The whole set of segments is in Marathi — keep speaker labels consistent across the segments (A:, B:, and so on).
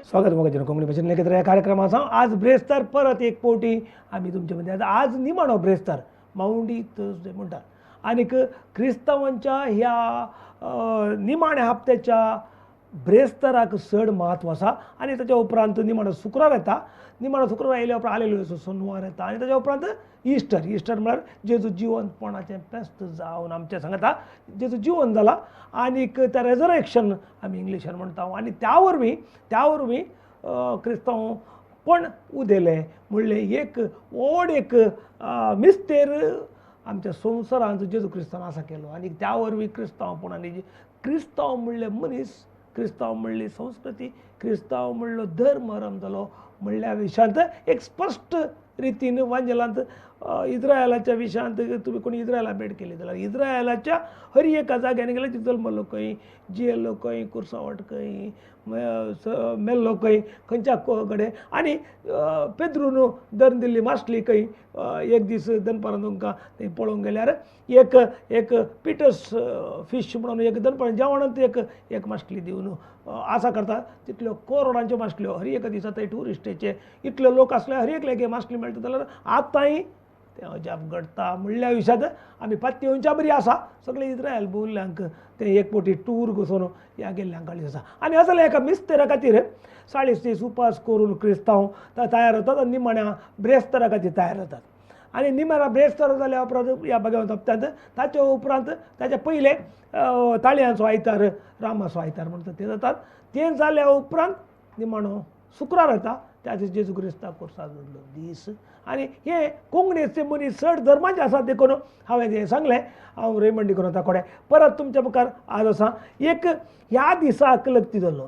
A: स्वागत मग कोंकणी भाषेन लेखित या कार्यक्रमाचा आज ब्रेस्तार परत एक पोटी आम्ही तुमच्यामध्ये आज निमाणो ब्रेस्तार माऊंडी थर्सडे म्हणतात आणि क्रिस्तावांच्या ह्या निमाण्या हप्त्याच्या ब्रेस्ताराक चड म्हत्व आसा आणि ताच्या उपरांत निमाणो शुक्रार येता निमाणो शुक्रार आयल्या उपरांत आलेलो सोनवार येता आणि ताच्या उपरांत इस्टर म्हळ्यार जेजू जिवंतपणाचें फेस्त जावन आमच्या सांगता जेजू जिवंत जाला आनीक त्या रेजरेक्शन आमी इंग्लिशान म्हणटा आनी त्या वरवीं क्रिस्तांव पण उदेले म्हणले एक व्हड एक मिस्तेर आमच्या संवसारांत जेजू क्रिस्तान आसा केलो आनी त्या वरवीं क्रिस्तांवपणान क्रिस्तांव म्हणले मनीस क्रिस्तांव म्हणली संस्कृती क्रिस्तांव म्हणलो धर्म रमजलो म्हणल्या विशयांत एक स्पश्ट रितीन वांजेलांत इस्रायलाच्या विशयांत तुम्ही कोणी इस्रायला भेट केली जाल्यार इस्रायलाच्या हर एका जाग्यानी गेल्यार ती जल्मलो खंय जियेल्लो खंय कुर्सावट खंय मेल्लो खंय खंयच्या कडेन आनी पेद्रून दन दिल्ली मासली खंय एक दीस दनपारां तुमकां थंय पळोवंक गेल्यार एक पिटर्स फीश म्हणून एक दनपारां जेवणांत एक मासली दिवन आसा करता तितल्यो करोडांच्यो मासल्यो हर एका दिसा थंय ट्युरिस्टेचे इतले लोक आसले हर एक लेगे मासली मेळटा जाल्यार आतांय तें अजाप घडटा म्हणल्या विशयांत आमी पात्य येवच्या बरी आसा सगळे इस्रायल भोवल्ल्यांक ते एक पोटी टूर वचून ह्या गेल्ल्यांक काळजी आसा आनी असले एका मिस्तेरा खातीर 40 दीस उपास करून क्रिस्तांव तयार जातात आनी निमाण्या ब्रेस्तारा खातीर तयार जातात आनी निमाण्या ब्रेस्तार जाल्या उपरांत ह्या भगवंत हप्त्यांत ताचे उपरांत ताचे पयले ताळयांचो आयतार रामाचो आयतार म्हणटा ते जातात ते जाल्या उपरांत निमाणो शुक्रार येता त्या दीस जेजू क्रिस्ताक कोर्साचो दीस आनी हे कोंकणीचे मनीस चड धर्माचे आसात देखून हांवें तें सांगलें हांव रेमंडी करून ताकोडे परत तुमच्या मुखार आज आसा एक ह्या दिसाक लक्ती जालो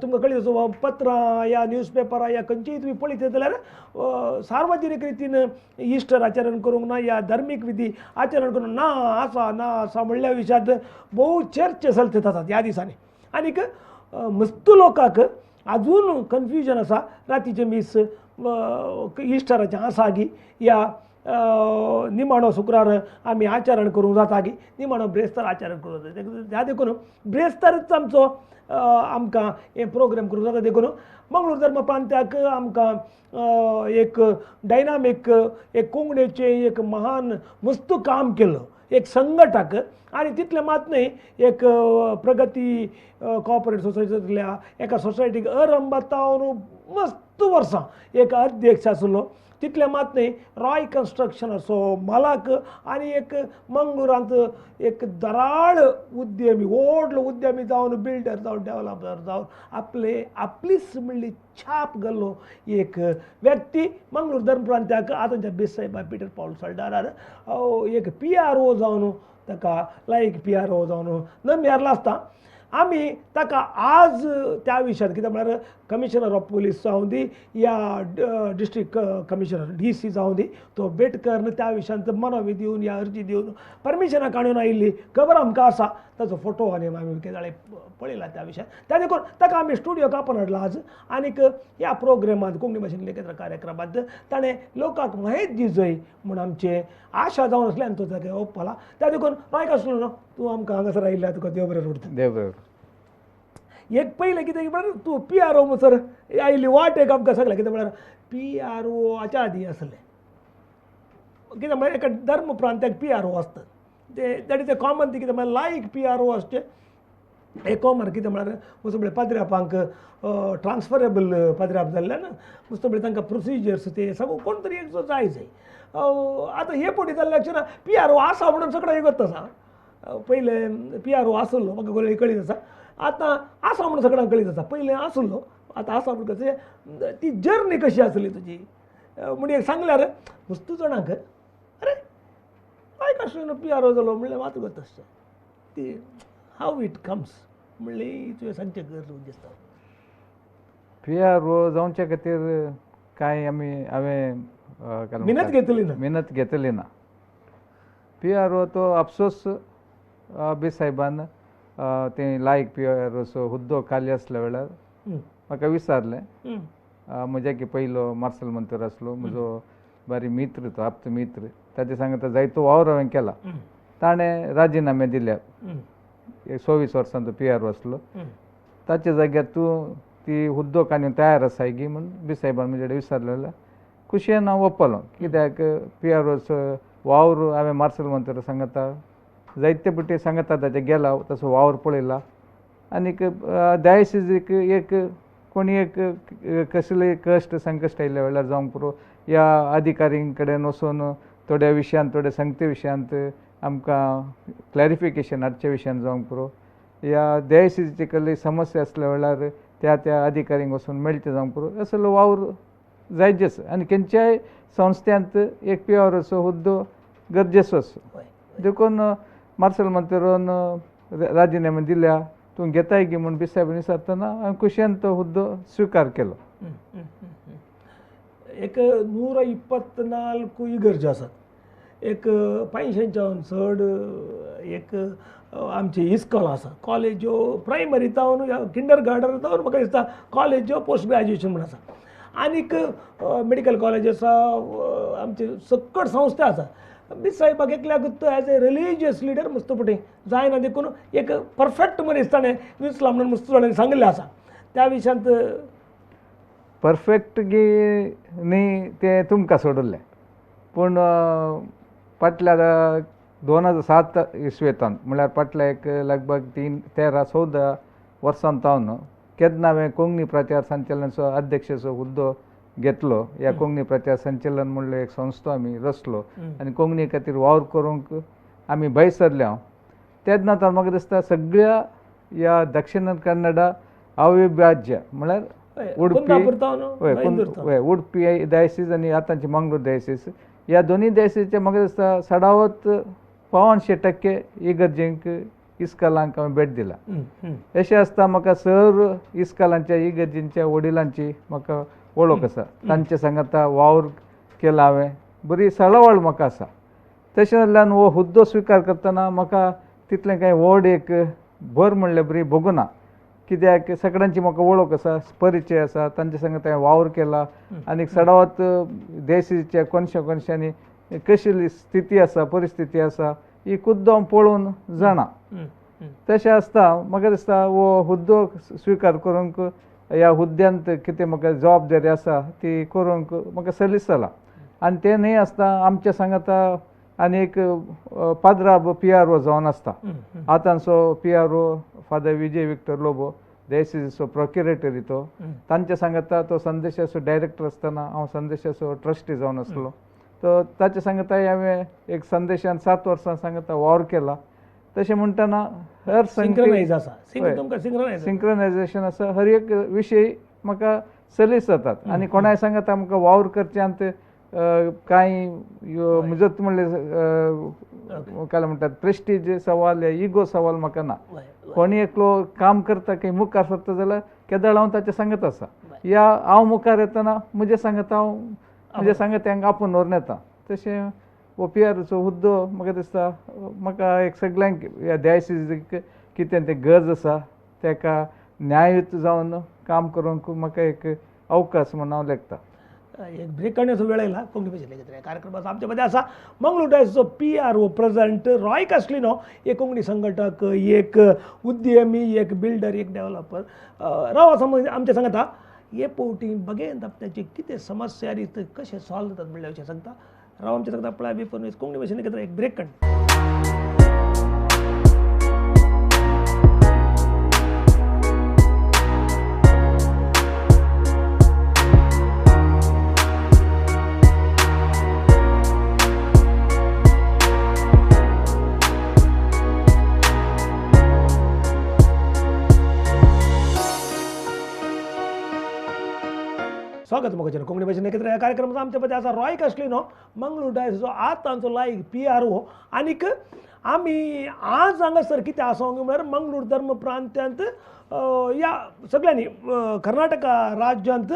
A: तुमकां कळीत आसा पत्रां या न्यूजपेपरां या खंयचीय तुमी पळयत जाल्यार सार्वजनीक रितीन इस्टर आचरण करूंक ना या धार्मीक विधी आचरण करूंक ना आसा म्हणल्या विशयांत भोव चर्चे चलतात आसात ह्या दिसांनी आनीक मस्त लोकांक अजून कन्फ्युजन आसा रातीचे मीस इस्टराचें आसा गी या निमाणो शुक्रार आमी आचरण करूंक जाता गी निमाणो ब्रेस्तार आचरण करूंक जाता ह्या देखून ब्रेस्तारच आमचो आमकां हे प्रोग्राम करूंक जाता देखून मंगळूर धर्म प्रांत्याक आमकां एक डायनामीक एक कोंकणीचें एक महान मस्त काम केलं एक संघटक आणि तितले मात न्हय एक प्रगती कॉपरेट सोसायटींतल्या एका सोसायटीक अरंबतावन मस्त वर्सां एक अध्यक्ष आसलो तितले मात न्हय रॉय कन्स्ट्रक्शनाचो मालक आनी एक मंगळुरांत एक दराळ उद्यमी व्हडलो उद्यमी जावन बिल्डर जावन डेव्हलपर जावन आपलीच म्हणली छाप घाल्लो एक व्यक्ती मंगळूर धर्म प्रांत्याक आतांच्या बेसाहेबा पिटर पॉल सल्डारार एक PRO जावन ताका लायक PRO जावन नम्यारला आसता आमी ताका आज त्या विशयांत कित्याक म्हळ्यार कमिशनर ऑफ पुलीस जावं दी या डिस्ट्रिक्ट कमिशनर DC जावं दी तो भेट करून त्या विशयांत मनवी दिवन या अर्जी दिवन परमिशनां काडून आयिल्ली खबर आमकां आसा ताचो फोटो आनी आमी केदाळे पळयला त्या विशयांत त्या देखून ताका आमी स्टुडियो कापून हाडला आज आनीक ह्या प्रोग्रामांत कोंकणी भाशेन लेखित कार्यक्रमांत ताणें लोकांक माहीत दिवचें म्हूण आमचे आशा जावन आसल्यान तो ताका ओपला त्या देखून रायक आसलो न्हू तूं आमकां हांगासर आयिल्ल्या तुका देव बरें उरता
B: देव बरें
A: एक पयलें कितें म्हळ्यार तूं PRO म्हणसर आयिल्ली वाट एक आमकां सांगलें कितें म्हळ्यार PRO हाच्या आदी आसलें कितें म्हळ्यार एका धर्म प्रांत्याक PRO आसता ते that is a common thing कितें म्हळ्यार लायक PRO आसचें एक कॉमन कितें म्हळ्यार मुसबळे पाद्र्यापांक ट्रान्सफरेबल पाद्र्याप जाल्ल्यान मुसबळे तांकां प्रोसिजर्स ते सगळो कोण तरी एक जाय आतां हे पोटी जाल्ल्या PRO आसा म्हणून सगळो एक आसा पयले PRO आसलो म्हाका कळीत आसा आतां आसा म्हणून सगळ्यांक कळीत आसा पयलें आसलो आतां आसा म्हणून कशें ती जर्नी कशी आसली तुजी म्हणजे एक सांगल्यार वस्तू जाणांक अरे काय कशें PRO जालो म्हणलें मात गत तशें ती हाव इट कम्स म्हणलें तुवें सांगचें गरज दिसता
B: PRO जावचे खातीर कांय हांवें
A: मेहनत
B: घेतली ना PRO तो अफसोस बेसाहेबान तें लायक PROचो हुद्दो खाली आसल्या वेळार म्हाका विचारलें म्हज्या की पयलो मार्शल मंत्र आसलो म्हजो बारी मित्र तो आप्त मित्र ताचे सांगता जायतो वावर हांवें केला ताणें राजिनामे दिल्या 26 वर्सांचो PRO आसलो ताचे जाग्यार तूं ती हुद्दो कानी तयार आसाय म्हणून बी साहेबान म्हजे विचारलेलं खुशयेन हांव ओप्पलो कित्याक PROच वावर हांवें मार्शल मंत्र सांगता जायते पटी सांगता ताचे गेला तसो वावर पळयला आनीक डायसिसीक एक कोणी एक कसले कश्ट संकश्ट आयल्या वेळार जावंक पुरो ह्या अधिकारीं कडेन वचून थोड्या विशयांत थोड्या संगते विशयांत आमकां क्लॅरिफिकेशन हाडच्या विशयान जावंक पुरो ह्या डायसिसीचे कसली समस्या आसल्या वेळार त्या अधिकाऱ्यांक वचून मेळचें जावंक पुरो असलो वावर जायचेच आनी खंयच्याय संस्थांत एक PROचो हुद्दो गरजेचो आसता देखून मार्शल मंत्र्यान राजिनामे दिल्या तूं घेताय गी म्हूण साहेबान विचारतना हांवें खुशयेन तो हुद्दो स्विकार केलो
A: एक 124 इगर्ज्यो आसात एक 500च्यान चड एक आमची इस्कॉल आसा कॉलेज्यो प्रायमरी जावन किंडर गार्डन जावन म्हाका दिसता कॉलेज्यो पोस्ट ग्रॅज्युएशन म्हण आसा आनीक मेडिकल कॉलेज आसा आमचे सकट संस्था आसा बी साहेबाक एकल्याक एज ए रिलिजियस लिडर मस्तपटी जायना देखून एक परफेक्ट मनीस ताणें विसला म्हणून मुस्तुराणें सांगलें आसा त्या विशयांत
B: परफेक्ट गी न्ही तें तुमकां सोडुल्लें पूण फाटल्या 2007 इसवेंतान म्हळ्यार फाटल्या एक लगभग 13-14 वर्सां तावन केन्ना हांवें कोंकणी प्रचार संचालनाचो अध्यक्षाचो हुद्दो घेतलो ह्या कोंकणी प्रचार संचालन म्हणलो एक संस्था आमी रचलो आनी कोंकणी खातीर वावर करूंक आमी भंय सरल्या तेन्ना तर म्हाका दिसता सगळ्या ह्या दक्षिण कन्नडा अविभाज्य म्हळ्यार उडपी डायसीस आनी आतांची मंगळूर डायसीस ह्या दोनी डायसीसचे म्हाका दिसता 52% इगर्जेंक इस्कॉलांक हांवें भेट दिला अशें आसता म्हाका सर इस्कॉलांच्या इगर्जेंच्या वडिलांची म्हाका वळख आसा तांचे सांगता वावर केला हांवें बरी सळवळ म्हाका आसा तशें जाल्ल्यान हो हुद्दो स्विकार करतना म्हाका तितलें कांय व्हड एक भर म्हणल्यार बरी भोगुना कित्याक सगळ्यांची म्हाका वळख आसा परिचय आसा तांचे सांगता हांवें वावर केला आनी सडावत देशीच्या कोनशांनी कशी स्थिती आसा परिस्थिती आसा ही खुद्द हांव पळोवन जाणा तशें आसता म्हाका दिसता हो हुद्दो स्विकार करूंक ह्या हुद्द्यांत कितें म्हाका जबाबदारी आसा ती करूंक म्हाका सलीस जाला आनी तें न्ही आसता आमच्या सांगता आनी एक पाद्रा PRO जावन आसता आतांचो PRO फादर विजय विक्टर लोबो डायसिसीचो प्रोक्युरेटरी तो तांचे सांगता तो संदेशाचो डायरेक्टर आसतना हांव संदेशाचो ट्रस्टी जावन आसलो तो ताचे सांगता हांवें एक संदेशान 7 वर्सां सांगता वावर केला तशें म्हणटना हर सिंक्रोनायझेशन आसा हर एक विशय म्हाका सलीस जातात आनी कोणाय सांगता म्हाका वावर करच्यांत कांय मुजत म्हणले काय म्हणटात प्रेस्टीज सवाल या इगो सवाल म्हाका ना कोणी एकलो काम करता काही मुखार सरता जाल्यार केदाळ हांव ताचें सांगत आसा या हांव मुखार येतना म्हजें सांगता हांव म्हज्या सांगत्यांक आपूण व्हरून येता तशें हो PROचो हुद्दो म्हाका दिसता म्हाका एक सगळ्यांक ह्या डायसिसीक कितें तें गरज आसा ताका न्याययुत जावन काम करूंक म्हाका एक अवकाश म्हणून हांव लेखता
A: एक ब्रेक करण्याचा वेळ आयला कोंकणी भाशेंतल्या कार्यक्रमाचा आमच्या मध्ये आसा मंगळूर डायसिसचो PRO प्रेसिडेंट रॉय कास्लिनो एक कोंकणी संघटक एक उद्यमी एक बिल्डर एक डेव्हलपर राव आमच्या सांगता हे पोवटी बगेन आपल्याची कितें समस्या आनी कशें सॉल्व जातात म्हणल्यार अशें सांगता राव आमच्या सांगता पळय बी फोन कोंकणी भाशेन एक ब्रेक करता स्वागत मग कोंकणी भाशेन एकत्र ह्या कार्यक्रमाचा आमच्या मध्ये आसा रॉय कास्लिनो मंगळूर डायसिसचो आज तांचो लायक PRO आनीक आमी आज हांगासर कितें आसोंक म्हळ्यार मंगळूर धर्म प्रांत्यांत ह्या सगळ्यांनी कर्नाटका राज्यांत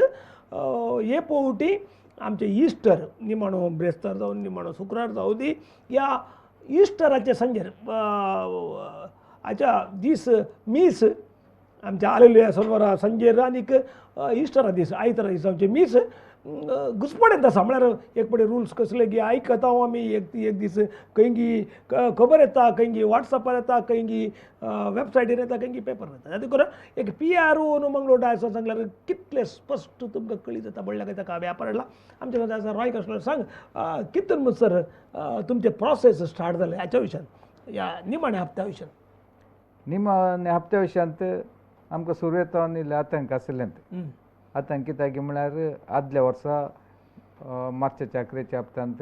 A: हे पोवटी आमचे इस्टर निमाणो ब्रेस्तार जावन निमाणो शुक्रार जावं दी ह्या इस्टराचे संजेर हाच्या दीस मीस आमच्या आलेल्या सोनवारा संजेर आनीक इस्टरा दीस आयतारा दीस आमचे मीस घुसपड येता सांबळ्यार एक पडे रुल्स कसले की आयकता आमी एक दीस खंयी खबर येता खंयी व्हॉट्सअपार येता खंयी वेबसायटीर येता खंयी पेपर येता तातूंत करून एक PRO न्हू मंगळोटा आसा सांगल्यार कितले स्पश्ट तुमकां कळी जाता म्हणल्यार काय ताका व्यापार हाडला आमच्या मदीं आसा रॉय कस्टलर सांग कितून सर तुमचे प्रोसेस स्टार्ट जाले हाच्या विशयान ह्या निमाण्या हप्त्या विशयान
B: निमाण्या हप्त्या विशयांत आमकां सुरवेतावन इल्लें आतंक आशिल्लें आतंक कित्याक म्हळ्यार आदल्या वर्सा मार्चाच्या अकरेच्या हप्त्यांत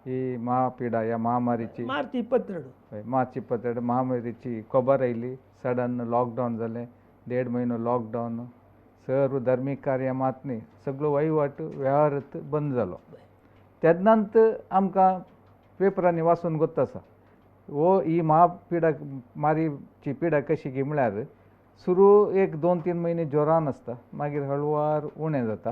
B: ही महापिडा ह्या महामारीची
A: मार्च 22
B: मार्च 22 महामारीची खबर आयली सडन लॉकडावन जालें 1.5 म्हयनो लॉकडावन सर्व धर्मीक कार्य मात न्ही सगळो वहिवाट वेव्हारच बंद जालो तेदनांत आमकां पेपरांनी वाचून गोत्त आसा हो ही महापिडा मारीची पिडा कशी की म्हळ्यार सुरू 1-2-3 म्हयने जोरान आसता मागीर हळुवार उणें जाता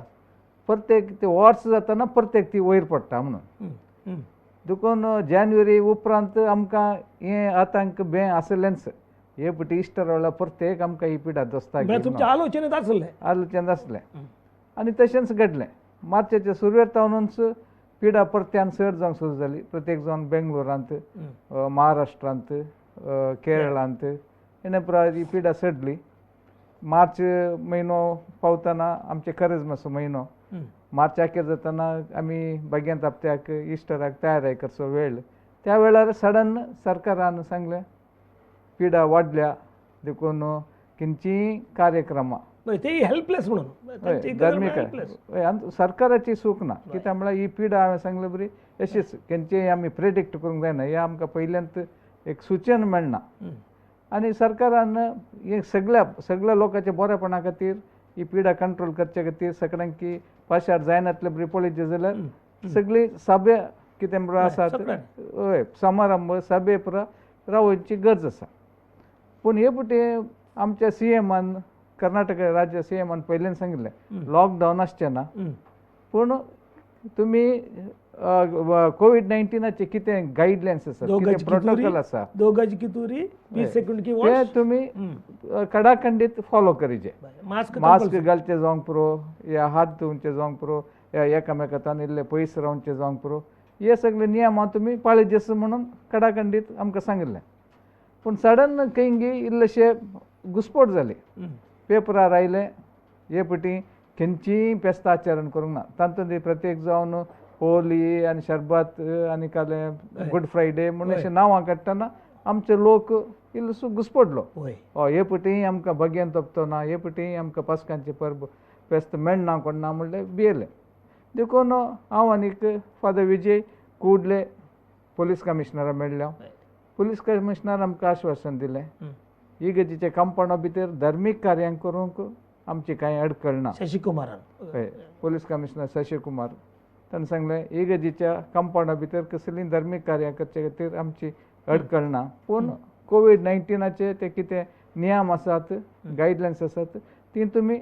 B: प्रत्येक ते वर्स जाताना प्रत्येक ती वयर पडटा म्हणून देखून जानेवारी उपरांत आमकां हें आतंक बें आसलेंच हे पटी इस्टर वेळा प्रत्येक आमकां ही पिडा दसता
A: तुमच्या आलोचनेंत आसलें
B: आलोचन आसलें आनी तशेंच घडलें मार्चाच्या सुरवेतावनूच पिडा परत्यान चड जावंक सुरू जाली प्रत्येक जावन बेंगलोरांत महाराष्ट्रांत केरळांत हेणे प्रमाणे ही पिडा सडली मार्च म्हयनो पावतना आमचे खरेंच मातसो म्हयनो मार्च अखेर जातना आमी बाग्यांत हप्त्याक इस्टराक तयारी करचो वेळ त्या वेळार सडन सरकारान सांगलें पिडा वाडल्या देखून खंयचीय कार्यक्रमां
A: ते हेल्पलेस म्हणून
B: धर्मीक सरकाराची चूक ना कित्याक म्हळ्यार ही पिडा हांवें सांगलें बरी अशीच खंयचेय आमी प्रेडिक्ट करूंक जायना हें आमकां पयल्यांत एक सुचन मेळना आनी सरकारान हे सगळ्या लोकांच्या बरेपणा खातीर ही पिडा कंट्रोल करचे खातीर सगळ्यांक की पाशार जायनातले बरी पळयचे जाल्यार सगळी सभे कितें म्हणून आसात हय समारंभ सभे पुरा रावची गरज आसा पूण हे पटी आमच्या CMन कर्नाटक राज्य CMन पयलीं सांगिल्लें लॉकडावन आसचें ना पूण तुमी कोविड-19चे कितें गायडलायन्स आसा कितें प्रोटोकॉल आसा
A: 2 गज की दूरी 20 सेकंड की
B: ते तुमी कडाखंडीत फॉलो करीचे मास्क घालचे जावंक पुरो या हात धुवचे जावंक पुरो या एकामेकांतल्यान इल्ले पयस रावचे जावंक पुरो हे सगळे नियम तुमी पाळीचे म्हणून कडाखंडीत आमकां सांगिल्लें पूण सडन खंयी इल्लेशे घुसपट जाली पेपरार आयले हे पटी खंयचीय फेस्त आचरण करूंक ना तातूंत प्रत्येक जावन होली आनी शरबत आनी कालें गुड फ्रायडे म्हणून अशें नांवां काडटना आमचे लोक इल्लोसो घुसपडलो हे पटी आमकां भगयन तोपतो ना हे पटी आमकां पास्कांचे परब फेस्त मेळना कोणना म्हणलें भियेलें देखून हांव आनीक फादर विजय कुडले पुलीस कमिशनरा मेळ्ळ्या पुलीस कमिशनर आमकां आश्वासन दिलें इगर्जेच्या कंपाउंडा भितर धर्मीक कार्यां करूंक आमची कांय अडखळ ना
A: शशिकुमारान
B: हय पुलीस कमिशनर शशिकुमार ताणें सांगलें इगर्जेच्या कंपाउंडा भितर कसलीं धर्मीक कार्यां करचे खातीर आमची अडखळ ना पूण कोविड-19चे ते कितें नियम आसात गायडलायन्स आसात ती तुमी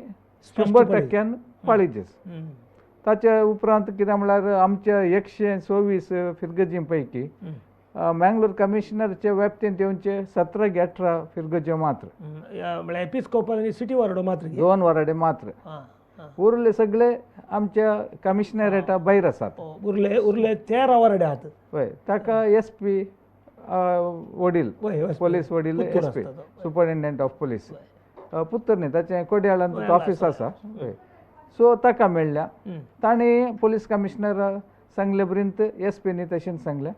B: 100% पाळीचेच ताच्या उपरांत कितें म्हळ्यार आमच्या 126 फिरगजी पैकी मँगलोर कमिशनरचे व्याप्तींत येवचे 17 की 18 फिरगज्यो मात्र
A: म्हळ्यार एपिस्कोपल आनी सिटी वार्डो मात्र
B: 2 वराडे मात्र उरले सगळे आमच्या कमिशनरेटा भायर आसात
A: उरले 13 वराडे आहात
B: हय ताका SP वडील पोलीस वडील SP सुपरिटेंडंट ऑफ पोलीस पुत्तर न्ही ताचें कोड्याळांत ऑफिस आसा हय सो ताका मेळ्ळ्या ताणें पुलीस कमिशनर सांगले पर्यंत SP तशेंच सांगलें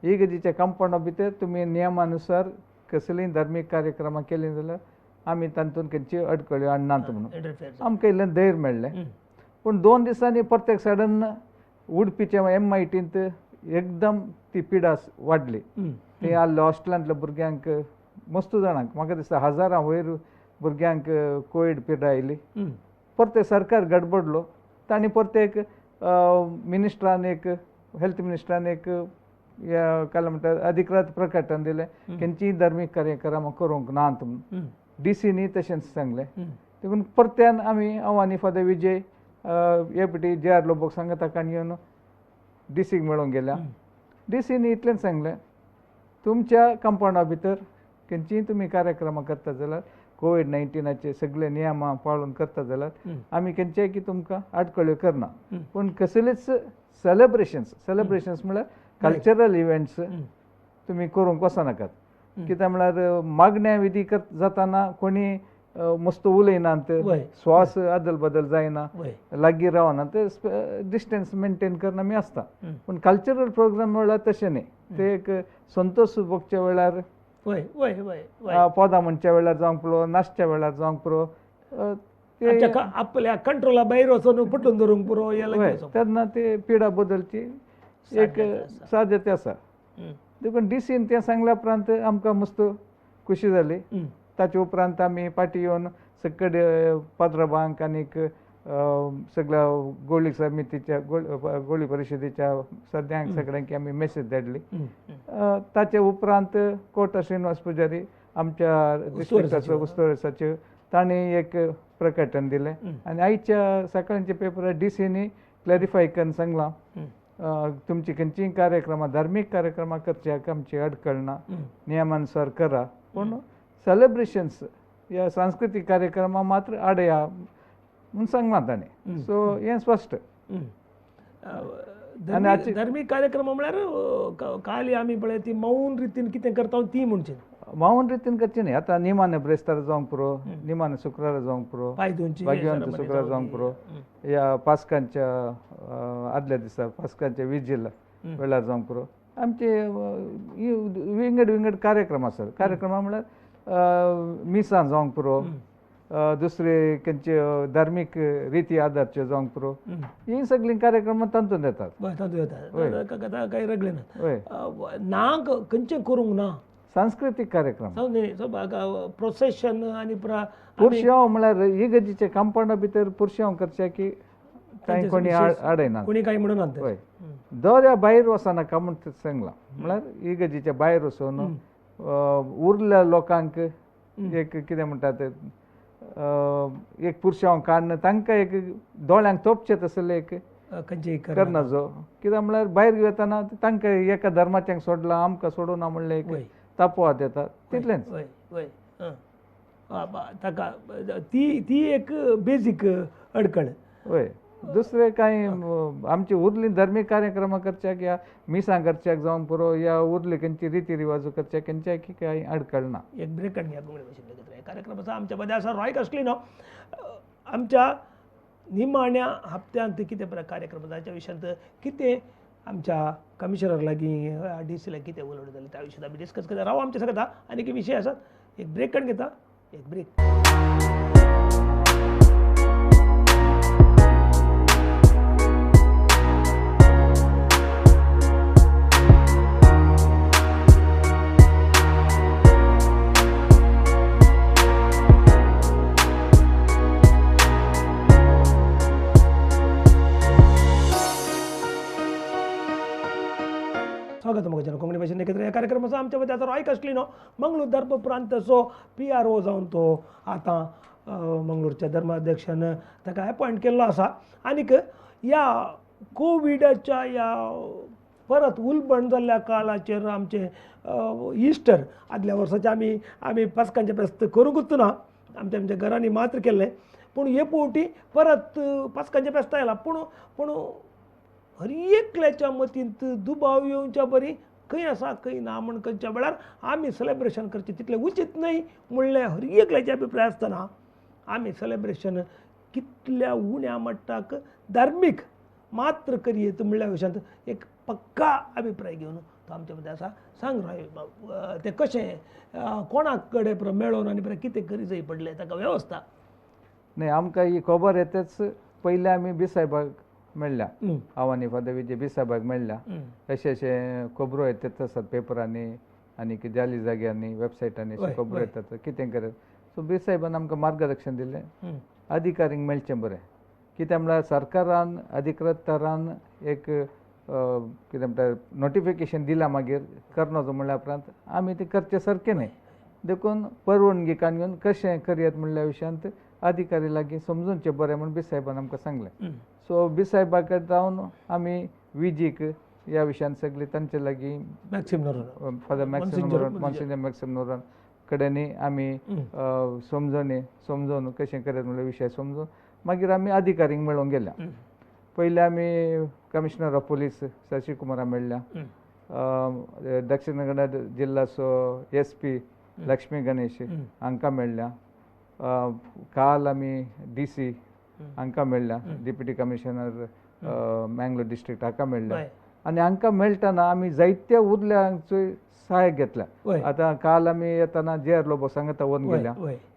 B: इगर्जेच्या कंपाउंडा भितर तुमी नियमानुसार कसलींय धर्मीक कार्यक्रमां केलीं जाल्यार आमी तातूंत खंयची अडखळ्यो हाडनात म्हणून आमकां इल्लें धैर्य मेळ्ळें पूण 2 दिसांनी परतेक सडन उडपीच्या MITंत एकदम ती पिडा वाडली थंय आसल्या हॉस्टेलांतल्या भुरग्यांक मस्तू जाणांक म्हाका दिसता हजारां वयर भुरग्यांक कोवीड पिडा आयली परते सरकार गडबडलो तांणी परतेक मिनिस्टरान एक हेल्थ मिनिस्टरान एक काय म्हणटा अधिकृत प्रकटन दिलें खंयचीय धर्मीक कार्यक्रमां करूंक नात म्हणून DCनी तशेंच सांगलें देखून परत्यान आमी हांव आनी फादर विजय हे पटी JR लोबोक सांगता ताका येवन DCक मेळूंक गेल्या DCनी इतलेंच सांगलें तुमच्या कंपाउंडा भितर खंयचीय तुमी कार्यक्रमां करता जाल्यार कोविड-19चे सगळे नियम पाळून करता जाल्यार आमी खंयच्याय की तुमकां आडखळ्यो करना. पूण कसलेच सेलिब्रेशन्स म्हळ्यार कल्चरल इव्हेंट्स तुमी करूंक वचनाकात. कित्याक म्हळ्यार मागण्या विधी जाताना कोणी मस्त उलयनात, श्वास आदल बदल जायना, लागीं रावनात, डिस्टन्स मेंटेन करन आमी आसता. पूण कल्चरल प्रोग्राम म्हळ्यार तशें न्ही. ते एक संतोष भोगच्या वेळार, पदां म्हणच्या वेळार जावंक पुरो, नाचच्या वेळार जावंक पुरो,
A: आपल्या कंट्रोला भायर वचून पटून धरूंक पुरो
B: तेन्ना ते पिडा बदलची एक साध्यता आसा. देखून डीसीन तें सांगल्या उपरांत आमकां मस्त खुशी जाली. ताचे उपरांत आमी फाटीं येवन सकड पाद्रबांक आनीक सगळ्या गोळी समितीच्या गोळी परिशदेच्या सद्यांक सगळ्यांक आमी मेसेज धाडली. ताचे उपरांत कोटा श्रीनिवास पुजारी आमच्या डिस्ट्रिक्टाचो उस्तुवारी सचीव तांणी एक प्रकटन दिलें आनी आयच्या सकाळच्या पेपरार डीसीनी क्लॅरिफाय करून सांगलां तुमची खंयचीय कार्यक्रमां धार्मीक कार्यक्रमां करच्याक आमची अडखळ ना, नियमानुसार करा, पूण सेलिब्रेशन्स ह्या सांस्कृतीक कार्यक्रमां मात्र आडया म्हूण सांगलां ताणें. सो हें स्पश्ट.
A: धार्मीक कार्यक्रम म्हळ्यार काल आमी पळय ती मौन रितीन कितें करता ती म्हणचे
B: मौन रितीन करची न्ही. आतां निमाणे ब्रेस्तार जावंक पुरो, निमाणे शुक्रार जावंक पुरो, भाग्यवंत शुक्रार जावंक पुरो, या पास्कांच्या आदल्या दिसा पास्कांच्या विजील वेळार जावंक पुरो. आमचे विंगड कार्यक्रम आसात. कार्यक्रमां म्हळ्यार मिसां जावंक पुरो, दुसरे खंयचे धार्मीक रिती आदारच्यो जावंक पुरो, ही सगळीं कार्यक्रमां तांतून येतात.
A: काही रगले ना नाक खंयचें करूंक ना.
B: सांस्कृतीक कार्यक्रम
A: प्रोसेशन आनी
B: पुरुषांव म्हळ्यार इगर्जीच्या कंपाउंडा भितर पुरुषांव करचे की कांय कोणी आडयना,
A: कोणी कांय म्हणना.
B: हय, दर्या भायर वचनाका म्हूण सांगलां. म्हळ्यार इगर्जीच्या भायर वचून उरल्या लोकांक एक कितें म्हणटात एक पुरुषांव काडन तांकां एक दोळ्यांक तोपचे तसले एक करनाजो. कित्याक म्हळ्यार भायर वेतना तांकां एका धर्माच्यांक सोडलां आमकां सोडूना म्हणलें एक तापोवाद येता तितलेंच.
A: ताका ती एक बेजीक अडखळ.
B: हय, दुसरे कांय आमची उरलीं धार्मीक कार्यक्रमां करच्याक या मिसां करच्याक जावंक पुरो या उरली खंयची रिती रिवाजो करच्याक खंयच्याय की कांय आडखळ ना.
A: एक ब्रेक काडया कार्यक्रम आसा आमच्या मदें आसा रॉय कास्टलिनो. आमच्या निमाण्या हप्त्यांत कितें कार्यक्रम जावच्या विशयांत कितें आमच्या कमिशनर लागीं डीसी लागीं कितें उलोवणी जाली त्या विशयांत आमी डिस्कस करता. राव आमचे सांगता आनी विशय आसात. एक ब्रेक काड घेता. एक ब्रेक. स्वागत मग कोंकणी भाशेन एकत्र ह्या कार्यक्रमाचो आमच्या मदें आतां रॉय कास्टलिनो मंगळूर धर्म प्रांताचो PRO जावन तो आतां मंगळूरच्या धर्माध्यक्षान ताका अपॉयंट केल्लो आसा. आनीक ह्या कोविडाच्या ह्या परत उलबण जाल्ल्या काळाचेर आमचे इस्टर आदल्या वर्साचे आमी पास्कांचें फेस्त करूंकूच ना. आमच्या घरांनी मात्र केल्लें. पूण हे फावटी परत पास्कांचें फेस्त आयलां. पूण हर एकल्याच्या मतींत दुबाव येवच्या बरी खंय आसा खंय ना म्हण खंयच्या वेळार आमी सेलेब्रेशन करचें तितलें उचित न्हय म्हणलें हर एकल्याचे अभिप्राय आसतना आमी सेलेब्रेशन कितल्या उण्या मट्टाक धार्मीक मात्र करियेत म्हणल्या विशयांत एक पक्का अभिप्राय घेवन तो आमचे मदें आसा. सांग राय तें कशें कोणाक कडेन मेळोन आनी कितें करी जाय पडलें ताका वेवस्था.
B: न्ही आमकां ही खबर येतेच पयलीं आमी बिसायबाग मेळ्ळ्या. आव्हानी फादर विजय बिसायबाग मेळ्ळ्या. अशें खबरो येतात आसात पेपरांनी आनी जाली जाग्यांनी वेबसायटांनी खबरो येतात कितें करत. सो बिसायबान आमकां मार्गदर्शन दिलें अधिकारींक मेळचें बरें. कित्याक म्हळ्यार सरकारान अधिकृत तरान एक कितें म्हणटा नोटिफिकेशन दिलां मागीर करनाचो म्हणल्या उपरांत आमी तें करचें सारकें न्हय. देखून परवानगी काडून कशें करयत म्हणल्या विशयांत अधिकारी लागीं समजूनचें बरें म्हूण बिसायबान आमकां सांगलें. सो बिसायबा कडेन जावन आमी विजीक ह्या विशयांत सगळीं तांचे लागीं
A: मॅक्सिम नोरान
B: फादर मॅक्सिम नोरान मॉन्सिन्यर मॅक्सिम नोरान कडेनी आमी समजोवन कशें करत म्हणल्यार विशय समजून मागीर आमी अधिकारींक मेळोवंक गेल्या. पयलीं आमी commissioner of police Shashi Kumara मेळ्ळ्या, दक्षिण कन्नड जिल्लाचो SP लक्ष्मी गणेश हांकां मेळ्ळ्या, काल आमी DC हांकां मेळ्ळ्या, डिप्युटी कमिशनर मँगलोर डिस्ट्रिक्ट हाका मेळ्ळ्या. आनी हांकां मेळटना आमी जायत्या उरल्यांचो सहाय्य घेतल्या. आतां काल आमी येतना JR लोबो सांगता व्हरून गेल्या,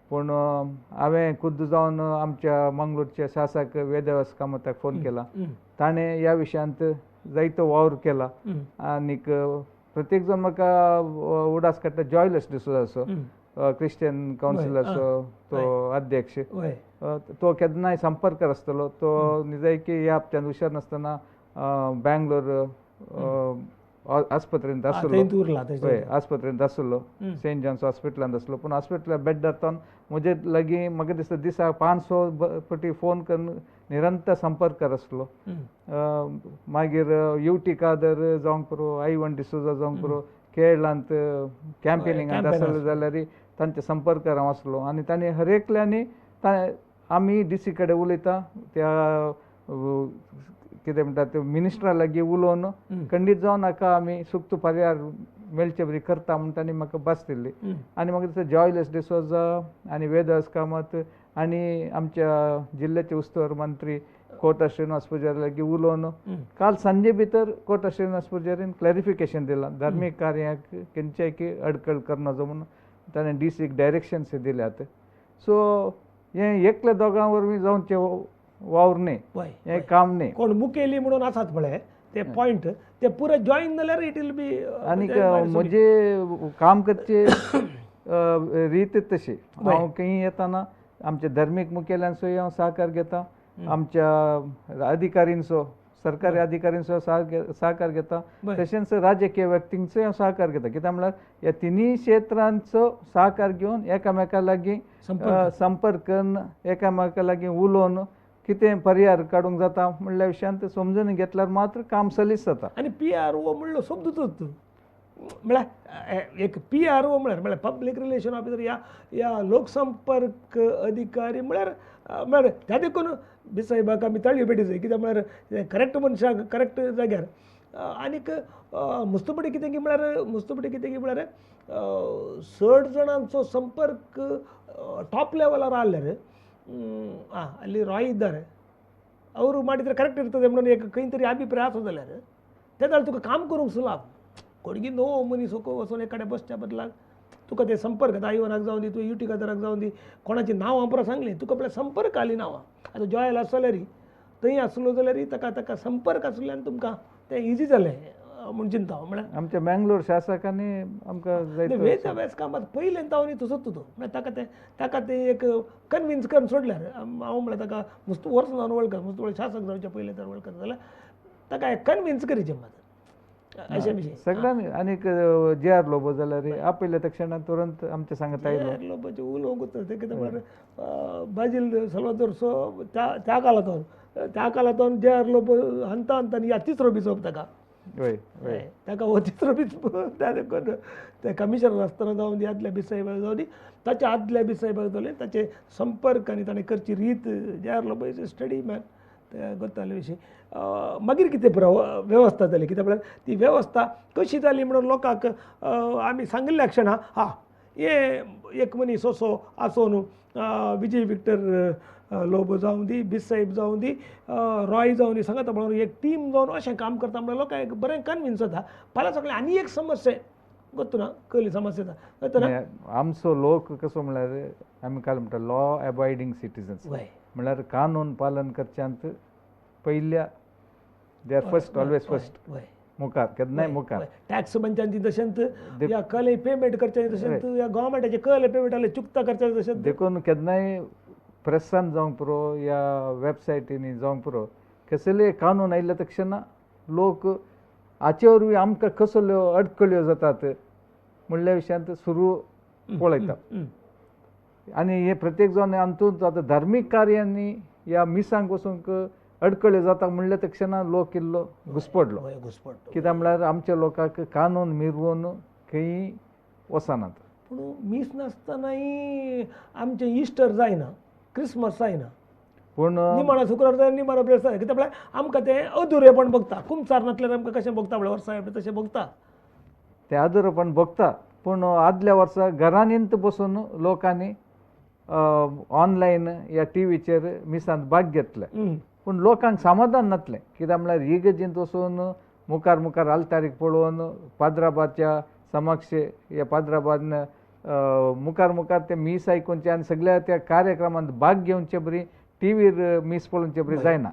B: पूण हांवें खुद्द जावन आमच्या मंगळूरच्या शासक वेदव्यास कामताक फोन केला. ताणें ह्या विशयांत जायतो वावर केला. आनीक प्रत्येक जण म्हाका उडास काडटा जॉयलस डिसोजाचो, क्रिश्चियन कावन्सिलाचो तो अध्यक्ष, तो केन्नाय संपर्क आसतलो. तो निजायकी ह्या हप्त्यान हुशार नासतना बँगलोर आस्पत्रेंत आसलो, सेंट जॉन्स हॉस्पिटलांत आसलो. पूण हॉस्पिटलांत बेड धरतावन म्हजे लागीं म्हाका दिसता दिसाक 500 फावटी फोन करून निरंतर संपर्कार आसलो. मागीर UT कादर जावंक पुरो, I1 डिसोजा जावंक पुरो, केरळांत कॅम्पेनिंगांत आसले जाल्यार तांच्या संपर्कार हांव आसलो. आनी तांणी हर एकल्यांनी आमी DC कडेन उलयता, त्या कितें म्हणटा ते मिनिस्टरा लागीं उलोवन खंडीत जावन हाका आमी सुक्त पर्याय मेळचे बरी करता म्हूण तांणी म्हाका भास दिल्ली. आनी म्हाका दिसता जॉयलस डिसोजा आनी वेदव्यास कामत आनी आमच्या जिल्ल्याचे उस्तुवार मंत्री कोटा श्रीनिवास पुजारी लागीं उलोवन काल सांजे भितर कोटा श्रीनिवास पुजारीन क्लॅरिफिकेशन दिलां, धार्मीक कार्याक खंयच्याय अडखळ करनाजो म्हणून ताणें DCक डायरेक्शन्स दिल्यात. सो हें एकल्या दोगां वरवीं जावचें वावर न्ही, हें काम न्ही.
A: कोण मुखेली म्हणून आसात पळय ते पॉयंट, ते पुरे जॉईन जाल्यार इट विल बी.
B: आनीक म्हजे काम करचे रीत तशी, हांव खंय येतना आमच्या धर्मीक मुखेल्यांचोय हांव सहकार घेता, आमच्या अधिकारींचो सरकारी अधिकारींचो सहकार घेता, तशेंच राजकीय व्यक्तींचोय हांव सहकार घेता. कित्याक म्हळ्यार ह्या तिनूय क्षेत्रांचो सहकार घेवन एकामेका लागीं संपर्क करून एकामेका लागीं उलोवन कितें पर्याय काडूंक जाता म्हणल्या विशयांत समजून घेतल्यार मात्र काम सलीस जाता.
A: आनी PRO म्हणलो शब्दूच म्हळ्यार एक PRO म्हळ्यार पब्लीक रिलेशन ऑफिसर या लोकसंपर्क अधिकारी म्हळ्यार त्या देखून बिसायबाक आमी ताळयो भेटी जाय. कित्याक म्हळ्यार करेक्ट मनशाक करेक्ट जाग्यार. आनीक मुस्तपडी कितें की म्हळ्यार 60 जाणांचो संपर्क टॉप लेवलार आसल्यार ಅಲ್ಲಿ ರಾಯ್ ಇದ್ದಾರೆ, ಅವರು ಮಾಡಿದರೆ ಕರೆಕ್ಟ್ ಇರ್ತದೆ म्हणून एक खंय तरी अभिप्राय आसा जाल्यार त्या जाल्यार तुका काम करूंक सुलाभ. कोणगी नो मनीस वचून एखाद्या बसच्या बदलाक तुका ते संपर्क I1 जावन दी, तुवें UT कादराक जावन दी, कोणाची नांवां परत सांगली तुका आपल्या संपर्क आली नांवां. आतां जॉयल आसल्यार थंय आसलो जाल्यार ताका संपर्क आसल्यान तुमकां तें इजी जालें म्हूण चिंता हांव. म्हळ्यार
B: आमच्या मँगलोर शासकांनी आमकां
A: वेदव्यास कामात पयलें तावनी तसोच तो म्हळ्यार ताका ते एक कन्विन्स करून सोडल्यार हांव म्हळ्यार ताका वर्स जावन वळखता, मुस्तफा शासक जावचे पयलें तर वळखता जाल्यार ताका एक कन्विन्स करीचें मात अशें विशय
B: सगळ्यांनी. आनीक JR लोबो जाल्यार आपयल्या तक्षण तुरंत आमच्या सांगता आयलो.
A: JR लोबोचें उलोवंक ते कितें म्हळ्यार बाजील सल्वादोरचो त्या काळांतून JR लोबो हंता हंतानी तिसरो बिचोप ताका. ताका हो तिसरो बीच त्या कमिशनर आसतना जावन दी, आदल्या बिसायबाक जावन दी, ताच्या आदल्या बिसायबाक जालें ताचे संपर्क आनी ताणें करची रीत JR Lobo is study man, ते गताले विशीं. मागीर कितें पुरो वेवस्था जाली. कित्याक म्हळ्यार ती वेवस्था कशी जाली म्हणून लोकांक आमी सांगिल्ल्या क्षणां हे एक मनीस असो आसोन विजय विक्टर लोबो जावं दी, बिसायब जावं दी, रॉय जावं दी, सांगता म्हणून एक टीम जावन अशें काम करता म्हणल्यार लोकांक बरें कन्विन्स जाता. फाल्यां सगळें आनी एक समस्या गोत्तू ना कहली समस्या जाता.
B: आमचो लोक कसो म्हळ्यार आमी काल म्हणटा लॉ अबॉयडिंग सिटिझन्स, म्हळ्यार कानून पालन करच्यांत पयल्या they are first, always first मुखार, केन्नाय मुखार.
A: टॅक्स पंचांची तशेंच या कले पेमेंट करचे तशेंच या गव्हर्मेंटाचे कले पेमेंट आले चुकता करचे तशेंच
B: देखून केन्नाय प्रेसान जावंक पुरो या वेबसायटींनी जावंक पुरो कसले कानून आयिल्ल्या तक्षण लोक हाचे वरवीं आमकां कसल्यो अडकळ्यो जातात म्हणल्या विशयांत सुरू पळयता. आनी हे प्रत्येक जाण हातूंत आतां धार्मीक कार्यांनी ह्या मिसांक वचूंक अडकळ्यो जाता म्हणल्या तक्षण लोक इल्लो घुस्पडलो. कित्याक म्हळ्यार आमच्या लोकांक कानून मिरवून खंय वचनात.
A: पूण मीस नासतनाय आमचें इस्टर जायना क्रिसमस जायना
B: पूण
A: निमाणो शुक्रार जाय निमाणो ब्रेस्त जाय कित्याक म्हळ्यार आमकां तें अधुरेपण भोगता कुमसार नासल्यार आमकां कशें भोगता म्हळ्यार वर्सा तशें भोगता
B: ते आदरपण भोगता पूण आदल्या वर्सा घरांनींत बसून लोकांनी ऑनलायन या टीव्हीचेर मिसांत भाग घेतले पूण लोकांक समाधान नासलें कित्याक म्हळ्यार इगर्जींत वचून मुखार मुखार आल्तारीक पळोवन पाद्राबाच्या समक्ष या पाद्राबान मुखार मुखार ते मीस आयकूनचे आनी सगळ्या त्या कार्यक्रमांत भाग घेवचे बरी टीव्हीर मीस पळोवचे बरी जायना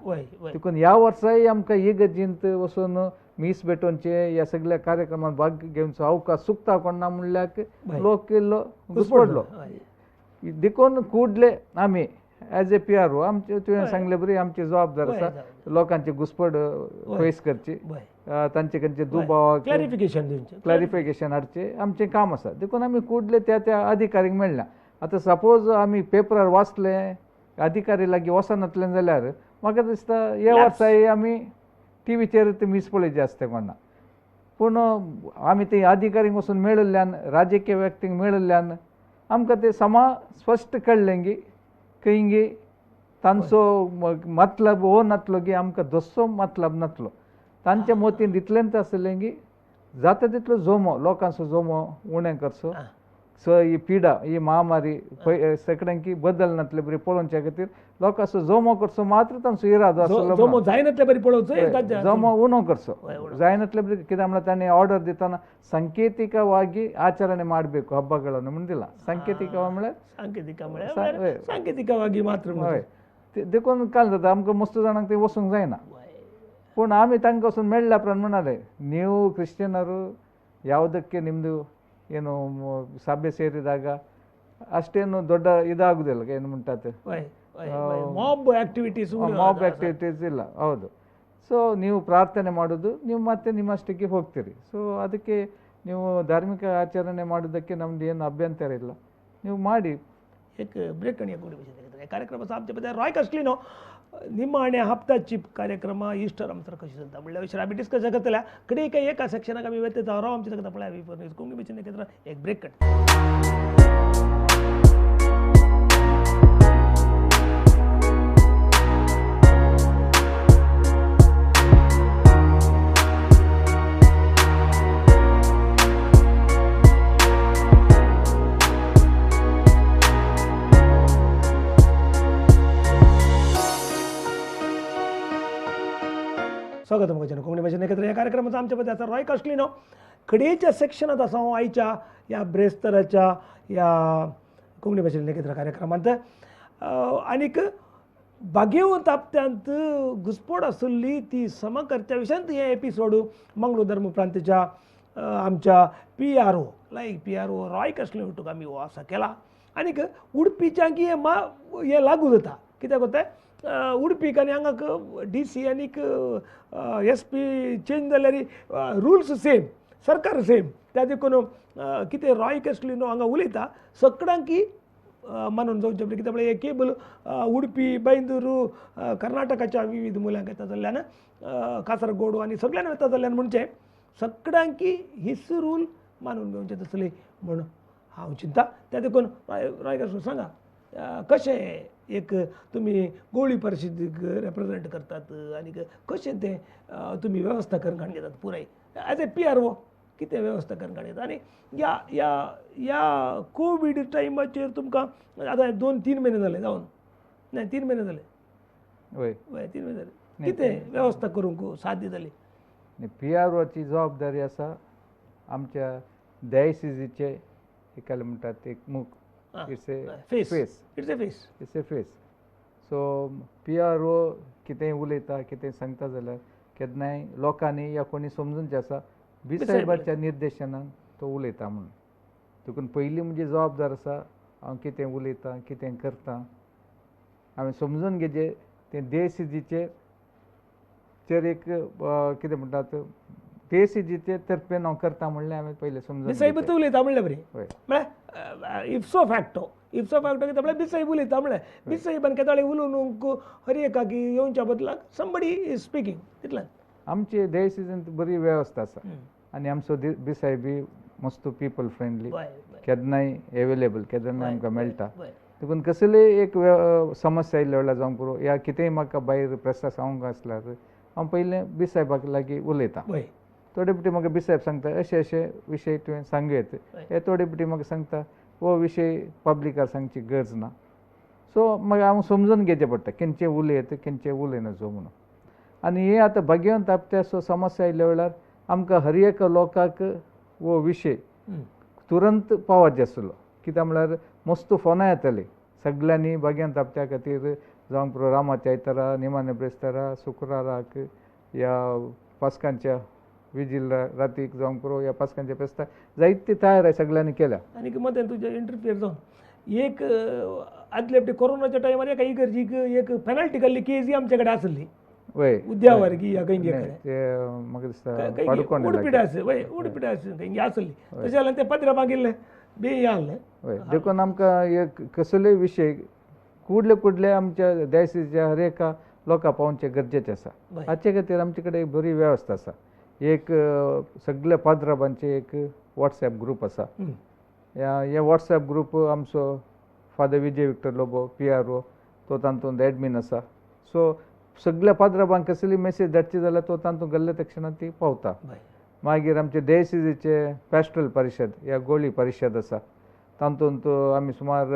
B: देखून ह्या वर्साय आमकां इगर्जींत वचून मीस भेटोवचे ह्या सगळ्या कार्यक्रमांत भाग घेवचो अवकाश चुकता कोण ना म्हणल्यार लोक इल्लो घुसपडलो देखून कुडले आमी एज ए PRO आमचे तुवें सांगले बरी आमची जबाबदार आसा लोकांची घुसपड फेस करची तांचे खंयचे दुबाव क्लॅरिफिकेशन हाडचे आमचें काम आसा देखून आमी कुडले त्या त्या अधिकारीक मेळ्ळ्या आतां सपोज आमी पेपरार वाचले अधिकारी लागीं वचनातले जाल्यार म्हाका दिसता ह्या वर्साय आमी टीव्हीचेर ते मीस पळयचे आसता कोणा पूण आमी ते अधिकारीक वचून मेळिल्ल्यान राजकीय व्यक्तीक मेळिल्ल्यान आमकां ते समा स्पश्ट कळ्ळें की खंय तांचो मतलब हो नासलो की आमकां दस्सो मतलब नासलो तांच्या मोतीन इतलेंच आसलें की जाता तितलो जोमो लोकांचो जोमो उणें करचो सो ही पिडा ही महामारी सगळ्यांकी बदल नासले बरी पळोवच्या खातीर लोकांचो जोमो करचो मात्र तांचो इरादो आसलो
A: जोमो जायनातले बरी पळोवचो
B: जोमो उणो करचो जायनातले बरी कित्याक म्हळ्यार ताणें ऑर्डर दितना सांकेतिकವಾಗಿ ಆಚರಣೆ ಮಾಡಬೇಕು ಹಬ್ಬಗಳನ್ನು ಮುಂದಿಲ್ಲ
A: सांकेतिकವಾಗಿ मात्र
B: हय देखून काय जाता आमकां मस्त जाणांक ते वचूंक जायना पूण आमी तांकां वचून मेळ्ळ्या उपरांत म्हणाले ನೀವು ಕ್ರಿಶ್ಚಿಯನರು ಯಾವುದಕ್ಕೆ ನಿಮ್ಮದು ಏನು ಸಭೆ ಸೇರಿದಾಗ ಅಷ್ಟೇನು ದೊಡ್ಡ ಇದಾಗುದಿಲ್ಲ ಏನು ಮುಂಟಾತೆ
A: ಮಾಬ್ ಆಕ್ಟಿವಿಟೀಸ್
B: ಇಲ್ಲ ಹೌದು ಸೊ ನೀವು ಪ್ರಾರ್ಥನೆ ಮಾಡೋದು ನೀವು ಮತ್ತೆ ನಿಮ್ಮಷ್ಟಕ್ಕೆ ಹೋಗ್ತೀರಿ ಸೊ ಅದಕ್ಕೆ ನೀವು ಧಾರ್ಮಿಕ ಆಚರಣೆ ಮಾಡೋದಕ್ಕೆ ನಮ್ದು ಏನು ಅಭ್ಯಂತರ ಇಲ್ಲ ನೀವು ಮಾಡಿ
A: एक ब्रेक कार्यक्रमाचा आमच्या रॉय कसलीनो निमाण्या हप्त्याची कार्यक्रम इस्टर आमचं कशी जाता म्हणल्यार विशय आमी डिस्कस करतल्या कडे एका सेक्शनाक आमी वेते राव आमचे ताका पळय कोंकणी मिशन केंद्र एक ब्रेक कट स्वागत म्हजें कोंकणी भाशेन एकत्र ह्या कार्यक्रमाचा आमच्या पद्याचा रॉय कसलीनो कडेच्या सेक्शनात आसा हांव आयच्या ह्या ब्रेस्तराच्या ह्या कोंकणी भाशेन एकत्र कार्यक्रमांत आनीक बागेव तापत्यांत घुसपड आसली ती समकरच्या विशयांत हे एपिसोड मंगळूर धर्म प्रांतच्या आमच्या PRO PRO रॉय कसलीनो आमी हो आसा केला आनीक उडपीच्यांक हे लागू जाता कित्याक कोताय उडपीक आनी हांगाक DC आनीक SP चेंज जाल्यार रुल्स सेम सरकार सेम त्या देखून कितें रॉय कसलीनो हांगा उलयता सगळ्यांकी मानून जावचे पडटा कित्याक हे केबल उडपी बेंदूरू कर्नाटकाच्या विविध मुल्यांक येता जाल्ल्यान कासरगोड आनी सगळ्यांक येता जाल्ल्यान म्हणजे सगळ्यांकी हीच रूल मानून घेवचे तसले म्हूण हांव चिंता त्या देखून रॉय कसलो सांगा कशें एक तुमी गोळी परिशदेक रिप्रेझेंट करतात आनी कशें तें तुमी वेवस्था करून घाण घेतात पुराय एज ए PRO कितें वेवस्था करून घाण घेतात आनी ह्या कोवीड टायमाचेर तुमकां आतां 2-3 म्हयने जाले जावन ना 3 म्हयने जाले
B: हय
A: 3 म्हयने जाले कितें वेवस्था करूंक साध्य जाली
B: PROची जबाबदारी आसा आमच्या डायसिसीचे एकाले म्हणटात एक मुख it's a face so PRO कितेंय उलयता कितेंय सांगता जाल्यार केन्नाय लोकांनी या कोणी समजूनचें आसा साहेबाच्या निर्देशनान तो उलयता म्हणून देखून पयलीं म्हणजे जबाबदार आसा हांव कितें उलयतां कितें करतां हांवें समजून घेजें तें चेर एक कितें म्हणटात DCGचे तर्फेन हांव करता म्हणलें हांवें पयलें समजून
A: साहेब तूं उलयता म्हणलें बरी म्हळ्यार इफ्सो फॅक्टो कितें म्हळ्यार बिसाहेब उलयता म्हळ्यार बिसाहेबान केदाळे उलोवंक हर एकाकी येवच्या बदलाक समबडी इज स्पिकींग तितलें
B: आमचे DCGंत बरी वेवस्था आसा आनी आमचो बिसाहेबी मस्त पीपल फ्रेंडली केन्नाय अवेलेबल केन्नाय आमकां मेळटा
A: वय
B: देखून कसली एक समस्या आयिल्ल्या वेळार जावंक पुरो या कितेंय म्हाका भायर प्रेसा सांगूंक आसल्यार हांव पयलें बी साहेबाक लागीं उलयतां
A: वय
B: थोडे फावटी म्हाका बी साहेब सांगता अशे अशे विशय तुवें सांगयत हे थोडे फावटी म्हाका सांगता हो विशय पब्लिकार सांगची गरज ना सो मागीर हांव समजून घेवचें पडटा खंयचें उलयत खंयचें उलयनाजो म्हणून आनी हे आतां भगवंत आपत्या सो समस्या आयिल्ल्या वेळार आमकां हर एक लोकांक हो विशय तुरंत पावत आसलो कित्याक म्हळ्यार मस्त फोनां येतालीं सगळ्यांनी भगवंत आपत्या खातीर जावंक पुरो रामाच्या आयतारा निमाणे ब्रेस्तारा शुक्राराक या पास्कांच्या विजील रातीक जावंक पुरो या पास्कांच्या फेस्ताक जायती तयारी सगळ्यांनी केल्या
A: आनी मदें तुजें इंटरफियर जावन एक आदले फावटी कोरोनाच्या टायमार एका इगर्जीक एक पेनल्टी केल्ली केस आमचे कडेन आसली
B: वय
A: उद्यावर्गी या खंय
B: ते म्हाका दिसता पाडुकोण
A: उडपिडे आस वय उडपिडे आस खंय आसली तशें जाल्यार ते पत्रा मागिल्ले बे हें आहलें
B: हय देखून आमकां एक कसलेय विशय कुडले आमच्या देशाच्या हर एका लोकां पावोवचे गरजेचें आसा हाचे खातीर आमचे कडेन एक बरी वेवस्था आसा एक सगळ्या पाद्राबांचे एक वॉट्सॅप ग्रूप आसा हे वॉट्सॅप ग्रूप आमचो फादर विजय विक्टर लोबो PRO तो तातूंत एडमीन आसा सो सगळ्या पाद्राबांक कसली मेसेज धाडची जाल्यार तो तातूंत घाल्ल्या तक्षणां ती पावता मागीर आमचे देसिजीचे पॅस्ट्रल परिशद या गोळी परिशद आसा तातूंत आमी सुमार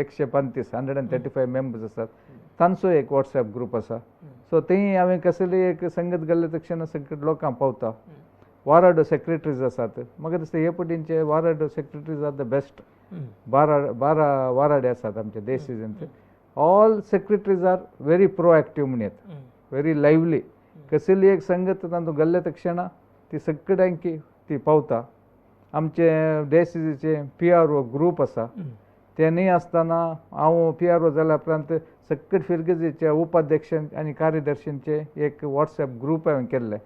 B: 135 मेंबर्स आसात तांचो एक वॉट्सॅप ग्रूप आसा सो थंय हांवें कसली एक संगत घाल्ल्या तक्षणां सगळ्या लोकांक पावता वाराडो सेक्रेटरीज आसात म्हाका दिसता हे पटींचे वाराडो सेक्रेटरीज आर द बेस्ट 12 वाराडे आसात आमचे देसिजींत ऑल सेक्रेटरीज आर व्हेरी प्रोएक्टीव म्हणत व्हेरी लायव्हली कसली एक संगत तातूंत घाल्ल्या तक्षणां ती सगळ्यांक ती पावता आमचे देसिजीचे PRO ग्रूप आसा तेनी आसतना हांव PRO जाल्या उपरांत सगळे फिरगजीच्या उपाध्यक्ष आनी कार्यदर्शींचे एक वॉट्सॅप ग्रूप हांवें केल्ले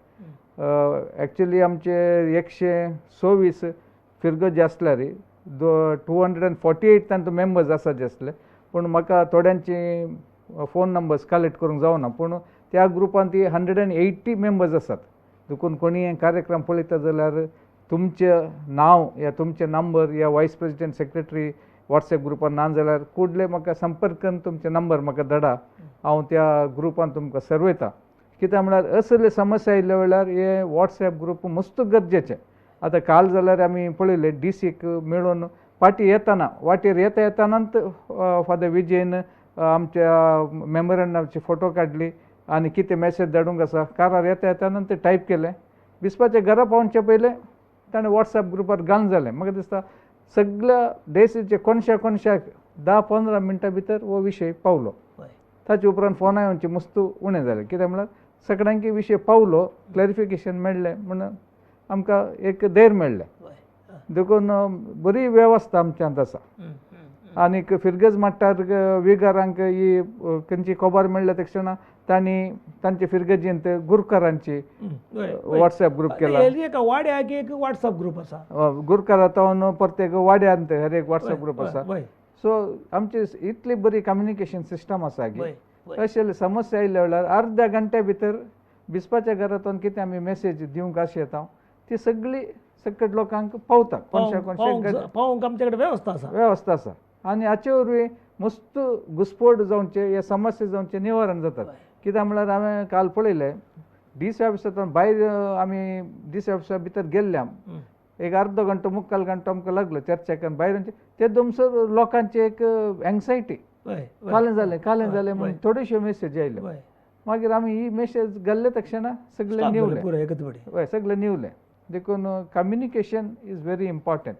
B: एक्चुली आमचे 126 फिरगजी आसल्यार 248 तातूंत मेंबर्स आसा जे आसले पूण म्हाका थोड्यांची फोन नंबर्स कलेक्ट करूंक जावना पूण त्या ग्रुपान ती 180 मेंबर्स आसात देखून कोणी कार्यक्रम पळयता जाल्यार तुमचें नांव या तुमचे नंबर या वायस प्रेसिडेंट सेक्रेटरी वॉट्सॅप ग्रुपान ना जाल्यार कुडले म्हाका संपर्क करून तुमचे नंबर म्हाका धाडा हांव त्या ग्रुपान तुमकां सर्वयता कित्याक म्हळ्यार असले समस्या आयिल्ल्या वेळार हे वॉट्सॅप ग्रूप मस्त गरजेचे आतां काल जाल्यार आमी पळयले DCक मेळून पाटी येताना वाटेर येतानाच फादर विजयन आमच्या मेमोरंडमाचे फोटो काडली आनी कितें मेसेज धाडूंक आसा कारार येताना ते टायप केलें बिस्पाचे घरा पावचे पयलें ताणें वॉट्सॅप ग्रुपार घालून जालें म्हाका दिसता सगळ्या देशाचे कोणशाक 10-15 मिनटां भितर हो विशय पावलो ताचे उपरांत फोनां येवचे मस्त उणें जालें कित्याक म्हळ्यार सगळ्यांक विशय पावलो क्लॅरिफिकेशन मेळ्ळें म्हणून आमकां एक धैर्य मेळ्ळें देखून बरी वेवस्था आमच्यांत आसा आनीक फिरगज माट्टार विगारांक ही खंयची खबर मेळ्ळ्या तक्षणां तांणी तांचे फिरगजींत गुरकारांची वॉट्सॅप ग्रूप केला
A: वाड्याक एक वॉट्सॅप ग्रूप आसा
B: गुरकारा तावन प्रत्येक वाड्यांत हर एक वॉट्सॅप ग्रूप आसा सो आमची इतली बरी कम्युनिकेशन सिस्टम आसा की अशे समस्या आयिल्ल्या वेळार अर्ध्या घंट्या भितर बिस्पाच्या घरांतून कितें आमी मेसेज दिवंक अशी येता ती सगळी सगळ्या लोकांक पावता
A: पावोवंक आमचे कडेन
B: वेवस्था आसा आनी हाचे वरवीं मस्त घुसपट जावचे हे समस्या जावचे निवारण जातात कित्याक म्हळ्यार हांवें काल पळयलें DC ऑफिसांतल्यान भायर आमी DC ऑफिसा भितर गेल्ले एक अर्दो घंटो मुक्काल घंटो आमकां लागलो चर्चा करून भायरांचे ते दोमसर लोकांचे एक एंग्जायटी कालें जालें म्हणून थोड्योश्यो मेसेज आयल्यो मागीर आमी ही मेसेज घाल्ले तक्षणां सगळे निवले सगळे निवले देखून कम्युनिकेशन इज व्हेरी इम्पॉर्टंट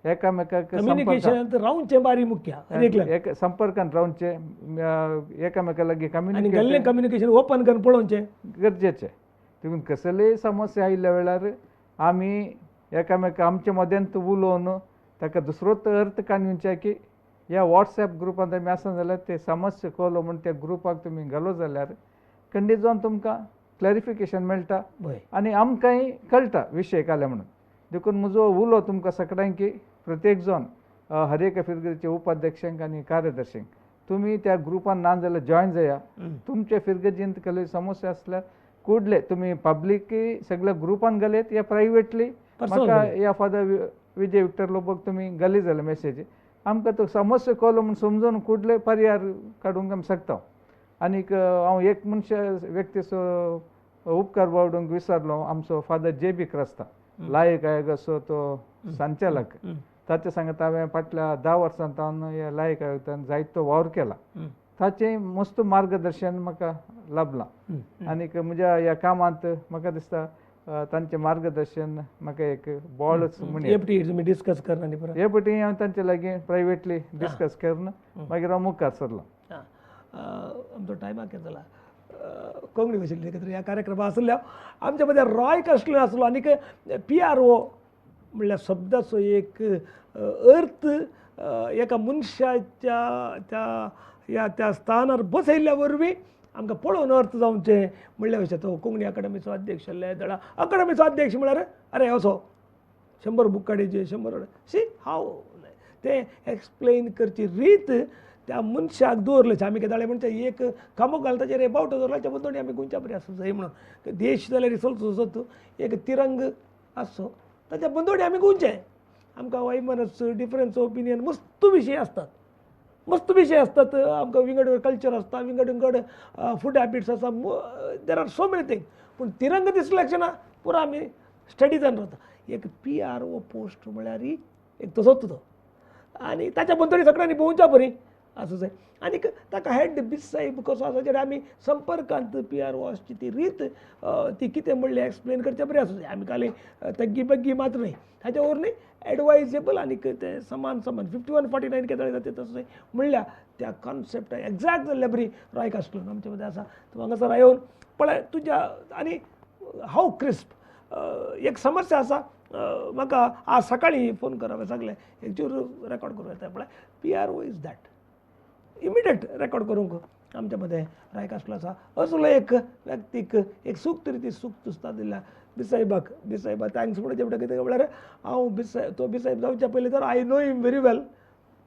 B: एकामेकाक
A: रावचे बारी मुख्य
B: संपर्कांत रावचे एकामेका लागीं
A: कम्युनिकेशन ओपन करून पळोवचें
B: गरजेचें देखून कसलेय समस्या आयिल्ल्या वेळार आमी एकामेका आमचे मद्यांत उलोवन ताका दुसरोच अर्थ काडूंचे की ह्या वॉट्सॅप ग्रुपांत आमी आसा जाल्यार ते समस्या कळलो म्हूण त्या ग्रुपाक तुमी घालो जाल्यार खंडीत जावन तुमकां क्लॅरिफिकेशन मेळटा आनी आमकांय कळटा विशय काले म्हणून देखून म्हजो उलो तुमकां सगळ्यांक प्रत्येक जण हर एका फिरगजीचे उपाध्यक्षांक आनी कार्यदर्शींक तुमी त्या ग्रुपान ना जाल्यार जॉयन जाया तुमच्या फिरगजींत कसली समस्या आसल्यार कुडले तुमी पब्लीक सगळ्या ग्रुपान घालेत या प्रायवेटली म्हाका ह्या फादर विजय विक्टर लोक तुम्ही गली झालं मेसेज आमकां तो समस्या कळलो म्हणून समजून कुठले पर्याय काडूंक आमी शकता आनी हांव एक मनशा व्यक्तीचो उपकार बावडूंक विसरलो आमचो फादर JB क्रास्ता लायक आयोगाचो तो संचालक ताचे सांगत हांवें फाटल्या 10 वर्सांतान ह्या लायक आयोगांत जायतो वावर केला ताचें मस्त मार्गदर्शन म्हाका लाभलां आनीक म्हज्या ह्या कामांत म्हाका दिसता तांचें मार्गदर्शन म्हाका एक बळच म्हणून
A: तुमी डिस्कस करना न्ही परत
B: हे पटी हांव तांचे लागीं प्रायवेटली डिस्कस करून मागीर हांव मुखार सरलो
A: आमचो टायमाक येत जाला कोंकणी भाशेंतली कितें ह्या कार्यक्रमा आसल्या आमच्या मदें रॉय कास्टलन आसलो आनीक PRO म्हणल्यार शब्दाचो एक अर्थ एका मनशाच्या त्या स्थानार बसयल्ल्या वरवीं आमकां पळोवन अर्थ जावचें म्हणल्या अशें तो कोंकणी अकादमीचो अध्यक्ष लयदळा अकादमीचो अध्यक्ष म्हळ्यार अरे असो 100 बूक काडीचे 100 सी हाव ते एक्सप्लेन करची रीत त्या मनशाक दवरलें आमी केदाळे म्हणचे एक कामो घालता ताचेर हे बावटो दवरला त्या बद्दल आमी गोंयच्या बरें आसूं जाय म्हणून देश जाल्यार रिसोर्स एक तिरंग आसो ताच्या बंदोडी आमी गोंयचे आमकां वैमनस डिफरन्स ओपिनियन मस्त विशय असतात आमकां विंगड कल्चर आसता विंगड फूड हॅबिट्स आसा there are so many thing पूण तिरंग दिसलें लक्षणा पुरो आमी स्टडी जावन रावता एक PRO पोस्ट म्हळ्यार एक तसोच तो आनी ताच्या बंदोडी सगळ्यांनी भोंवच्या बरी आसूं जाय आनीक ताका हेड बिसायब कसो आसा जेन्ना आमी संपर्कांत PRO आसची ती रीत ती कितें म्हणलें एक्सप्लेन करचें बरें आसूं जाय आमी खाली तग्गी बग्गी मात न्हय ताच्या वरवीं एडवायजेबल आनीक ते समान 51-49 केदाळे जाता तसो जाय म्हणल्यार त्या कॉन्सेप्ट एक्झॅक्ट जाल्ल्या बरी रॉय कास्टलन आमचे मदें आसा तूं हांगासर येवन पळय तुज्या आनी हाव क्रिस्प एक समस्या आसा म्हाका आज सकाळीं फोन करप सांगलें एक चूर रेकॉर्ड करूं येता पळय PRO is that immediate record करूंक आमच्या मदें रॉय कास्टलन आसा असलो एक व्यक्तीक एक सूक्त रिती सूक्त सुस्ता दिल्या बिसायबाक थँक्स म्हणून जेवढं कितें म्हळ्यार हांव बिसायब जावच्या पयलीं तर आय नो हिम व्हेरी वेल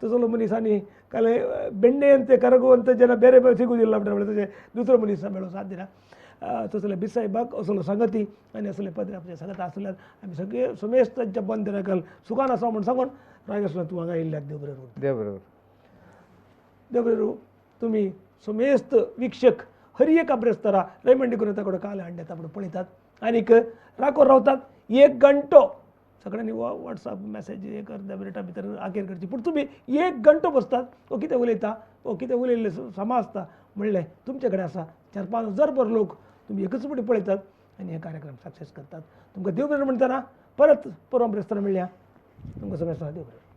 A: तसलो मनीस आनी काले बेंडेन ते करगोवन जेन्ना बेरे सिगू दिला म्हणटा तशें दुसरो मनीस मेळो साथ दिना तसले बिसायबाक असलो संगती आनी असले पदरे आपले सांगता आसल्यार आमी सगळे समेस्त तांच्या बंदराकल सुखान आसा म्हूण सांगून रॉय कास्टलन तूं हांगा येयल्ल्याक देव बरें करूं देव बरें करूं तुमी समेस्त वीक्षक हर एका ब्रेस्तारा रेमंडी करून ताकडे काल हाडले ताकडे पळयतात आनीक राखोर रावतात 1 घंटो सगळ्यांनी वॉट्सॅप मेसेज हे करता मिनटां भितर आखेर करची पूण तुमी 1 घंटो बसतात कितें उलयता कितें उलयल्लें समजता म्हणलें तुमचे कडेन आसा 4-5 हजार भर लोक तुमी एकच फावटी पळयतात आनी हे कार्यक्रम सक्सेस करतात तुमकां देव बरें म्हणटना परत परम ब्रेस्तारा मेळया तुमकां सगळ्यांक देव बरें